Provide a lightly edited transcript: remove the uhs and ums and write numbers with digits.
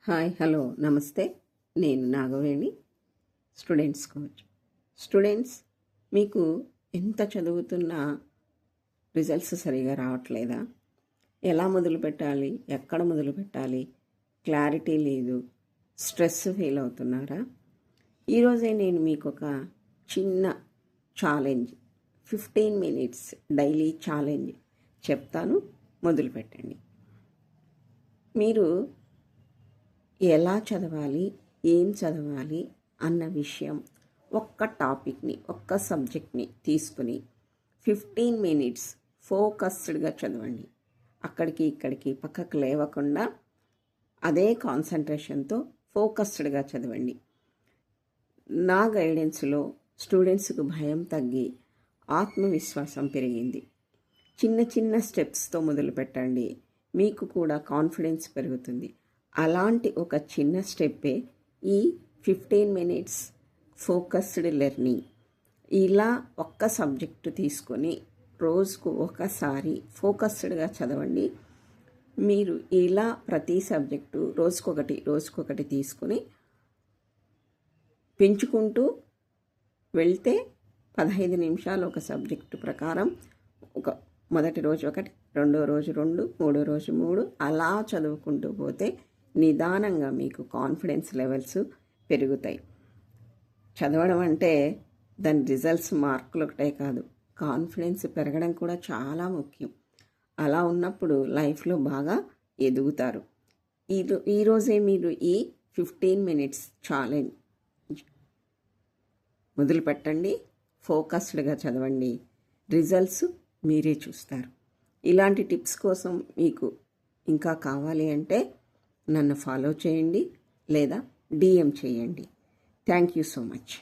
Hi hello నమస్తే. నేను Nagaveni, students coach. Students, మీకు ఎంత చదువుతున్నా రిజల్ట్స్ సరిగా రావట్లేదా? ఎలా మొదలు పెట్టాలి, ఎక్కడ మొదలు పెట్టాలి, క్లారిటీ లేదు, స్ట్రెస్ ఫీల్ అవుతున్నారా? ఈరోజే నేను మీకు ఒక చిన్న ఛాలెంజ్, 15 minutes డైలీ ఛాలెంజ్ చెప్తాను, మొదలు పెట్టండి. మీరు ఎలా చదవాలి, ఏం చదవాలి అన్న విషయం, ఒక్క టాపిక్ని, ఒక్క సబ్జెక్ట్ని తీసుకుని 15 minutes ఫోకస్డ్గా చదవండి. అక్కడికి ఇక్కడికి పక్కకు లేవకుండా అదే కాన్సన్ట్రేషన్తో ఫోకస్డ్గా చదవండి. నా గైడెన్స్లో స్టూడెంట్స్కు భయం తగ్గి ఆత్మవిశ్వాసం పెరిగింది. చిన్న చిన్న స్టెప్స్తో మొదలు పెట్టండి, మీకు కూడా కాన్ఫిడెన్స్ పెరుగుతుంది. అలాంటి ఒక చిన్న స్టెప్పే ఈ 15 minutes ఫోకస్డ్ లెర్నింగ్. ఇలా ఒక్క సబ్జెక్టు తీసుకొని రోజుకు ఒకసారి ఫోకస్డ్గా చదవండి. మీరు ఇలా ప్రతి సబ్జెక్టు రోజుకొకటి తీసుకొని పెంచుకుంటూ వెళ్తే 15 నిమిషాలు ఒక సబ్జెక్టు ప్రకారం, మొదటి రోజు 1, రెండో రోజు 2, మూడో రోజు 3 అలా చదువుకుంటూ పోతే నిదానంగా మీకు కాన్ఫిడెన్స్ లెవెల్స్ పెరుగుతాయి. చదవడం అంటే దాని రిజల్ట్స్ మార్కులు ఒకటే కాదు, కాన్ఫిడెన్స్ పెరగడం కూడా చాలా ముఖ్యం. అలా ఉన్నప్పుడు లైఫ్లో బాగా ఎదుగుతారు. ఈరోజే మీరు ఈ 15 minutes ఛాలెంజ్ మొదలు పెట్టండి, ఫోకస్డ్గా చదవండి, రిజల్ట్స్ మీరే చూస్తారు. ఇలాంటి టిప్స్ కోసం మీకు ఇంకా కావాలి అంటే నన్ను ఫాలో చేయండి లేదా DM చేయండి. Thank you so much.